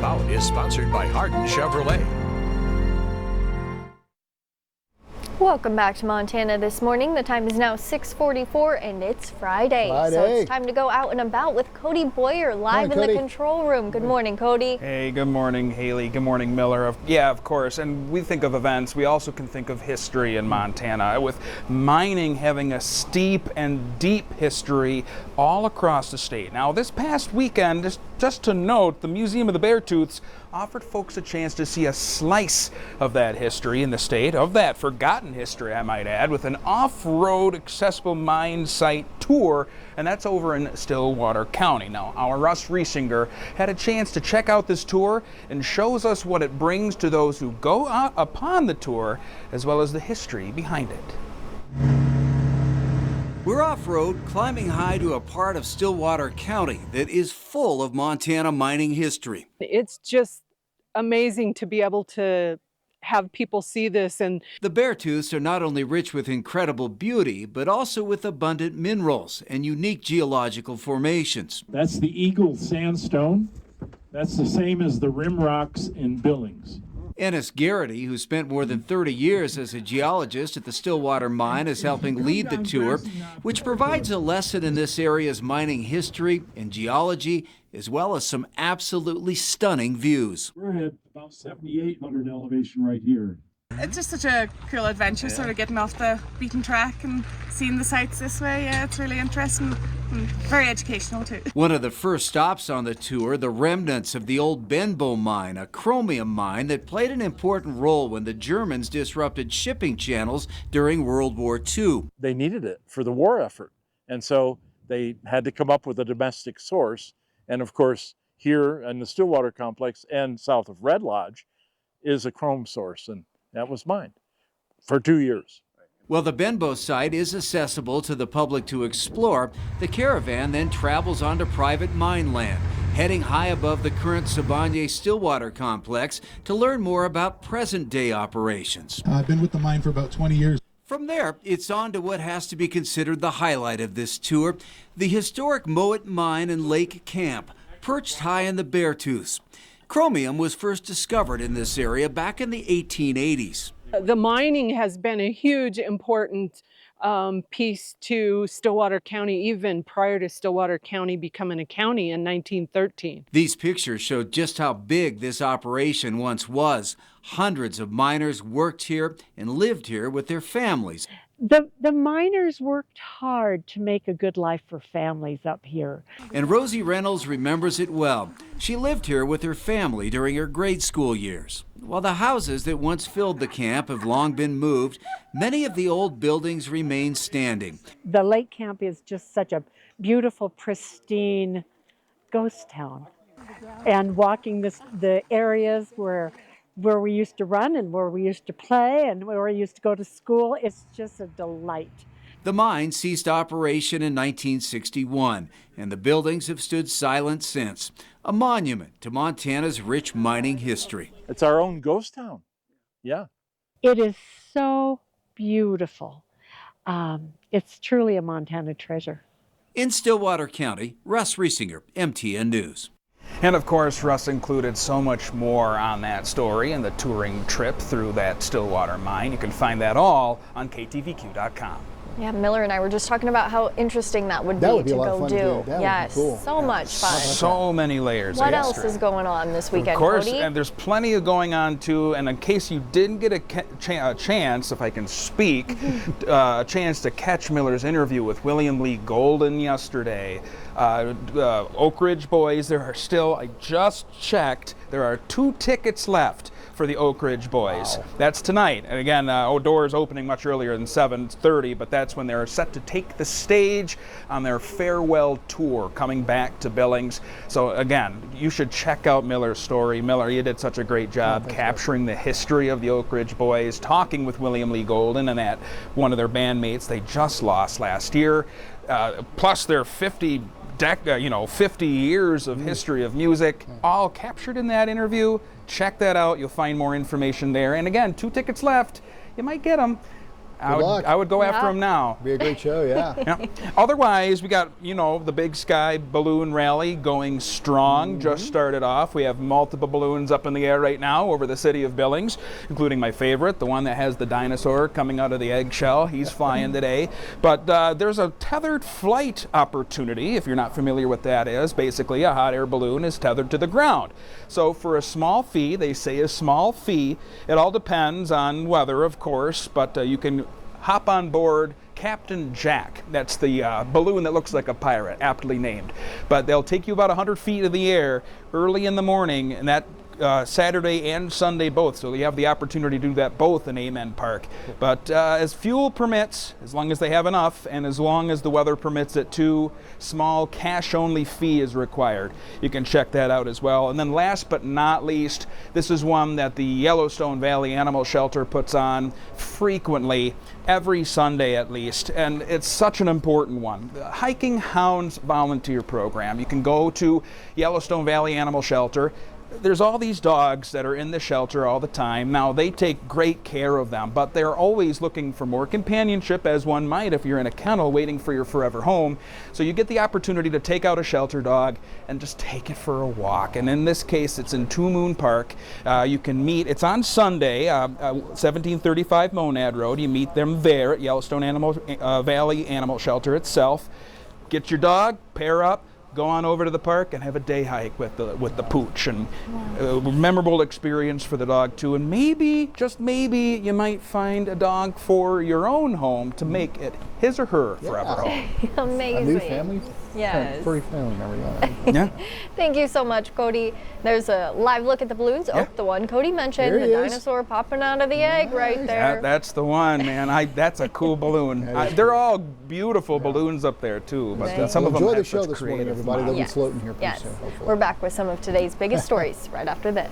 About is sponsored by Hardin Chevrolet. Welcome back to Montana this morning. The time is now 6:44 and it's Friday. So it's time to go out and about with Cody Boyer live in the control room. Good morning, Cody. Hey, good morning, Haley. Good morning, Miller. Yeah, of course. And we think of events. We also can think of history in Montana, with mining having a steep and deep history all across the state. Now, this past weekend, just to note, the Museum of the Beartooths offered folks a chance to see a slice of that history in the state, of that forgotten history, I might add, with an off-road accessible mine site tour, and that's over in Stillwater County. Now, our Russ Riesinger had a chance to check out this tour and shows us what it brings to those who go out upon the tour, as well as the history behind it. We're off-road, climbing high to a part of Stillwater County that is full of Montana mining history. It's just amazing to be able to have people see this. And the Beartooths are not only rich with incredible beauty, but also with abundant minerals and unique geological formations. That's the Eagle Sandstone. That's the same as the Rim Rocks in Billings. Ennis Garrity, who spent more than 30 years as a geologist at the Stillwater mine, is helping lead the tour, which provides a lesson in this area's mining history and geology, as well as some absolutely stunning views. We're at about 7,800 elevation right here. It's just such a cool adventure, sort of getting off the beaten track and seeing the sights this way. Yeah, it's really interesting and very educational too. One of the first stops on the tour, the remnants of the old Benbow mine, a chromium mine that played an important role when the Germans disrupted shipping channels during World War II. They needed it for the war effort, and so they had to come up with a domestic source. And of course, here in the Stillwater complex and south of Red Lodge is a chrome source, and that was mine for 2 years. Well, the Benbow site is accessible to the public to explore. The caravan then travels onto private mine land, heading high above the current Siboney Stillwater complex to learn more about present-day operations. I've been with the mine for about 20 years. From there, it's on to what has to be considered the highlight of this tour, the historic Mowat Mine and Lake Camp, perched high in the Beartooths. Chromium was first discovered in this area back in the 1880s. the mining has been a huge important piece to Stillwater County, even prior to Stillwater County becoming a county in 1913. These pictures show just how big this operation once was. Hundreds of miners worked here and lived here with their families. The miners worked hard to make a good life for families up here. And Rosie Reynolds remembers it well. She lived here with her family during her grade school years. While the houses that once filled the camp have long been moved, many of the old buildings remain standing. The lake camp is just such a beautiful, pristine ghost town. And walking the areas where we used to run and where we used to play and where we used to go to school, it's just a delight. The mine ceased operation in 1961, and the buildings have stood silent since, a monument to Montana's rich mining history. It's our own ghost town. Yeah. It is so beautiful. It's truly a Montana treasure. In Stillwater County, Russ Riesinger, MTN News. And of course, Russ included so much more on that story and the touring trip through that Stillwater mine. You can find that all on KTVQ.com. Yeah, Miller and I were just talking about how interesting that would be to go do. Yes, cool. So much fun. So many layers. What else is going on this weekend, Of course, Cody? and there's plenty of going on too. And in case you didn't get a chance, if I can speak, a chance to catch Miller's interview with William Lee Golden yesterday. Oak Ridge Boys, there are still, I just checked, there are 2 tickets left for the Oak Ridge Boys. Wow. That's tonight. And again, doors opening much earlier than 7:30, but that's when they're set to take the stage on their farewell tour coming back to Billings. So again, you should check out Miller's story. Miller, you did such a great job capturing the history of the Oak Ridge Boys, talking with William Lee Golden and that one of their bandmates they just lost last year, plus their 50 years of history of music, all captured in that interview. Check that out. You'll find more information there. And again, 2 tickets left. You might get them. I would go after them now. Be a great show, yeah. Yeah. Otherwise, we got, the Big Sky Balloon Rally going strong. Just started off. We have multiple balloons up in the air right now over the city of Billings, including my favorite, the one that has the dinosaur coming out of the eggshell. He's flying today. But there's a tethered flight opportunity, if you're not familiar with that is. Basically, a hot air balloon is tethered to the ground. So for a small fee, they say a small fee, it all depends on weather, of course, but you can hop on board Captain Jack. That's the balloon that looks like a pirate, aptly named. But they'll take you about 100 feet in the air early in the morning, and that Saturday and Sunday both, so you have the opportunity to do that both in Amen Park. But as fuel permits, as long as they have enough, and as long as the weather permits it too, small cash-only fee is required. You can check that out as well. And then last but not least, this is one that the Yellowstone Valley Animal Shelter puts on frequently, every Sunday at least, and it's such an important one. The Hiking Hounds Volunteer Program. You can go to Yellowstone Valley Animal Shelter. There's all these dogs that are in the shelter all the time. Now, they take great care of them, but they're always looking for more companionship, as one might if you're in a kennel waiting for your forever home. So you get the opportunity to take out a shelter dog and just take it for a walk. And in this case, it's in Two Moon Park. You can meet, it's on Sunday, 1735 Monad Road. You meet them there at Yellowstone Valley Animal Shelter itself. Get your dog, pair up, go on over to the park and have a day hike with the pooch, and a memorable experience for the dog too. And maybe, just maybe, you might find a dog for your own home to make it his or her forever home. Amazing. A new family? Yes. Furry family member. Yeah. Thank you so much, Cody. There's a live look at the balloons. Yeah. Oh, the one Cody mentioned, the dinosaur popping out of the egg right there. That's the one, man. That's a cool balloon. They're all beautiful balloons up there too, but some of them enjoy the have show such this morning, creative everybody. They'll be Yes. floating here pretty Yes. soon, hopefully. We're back with some of today's biggest stories right after this.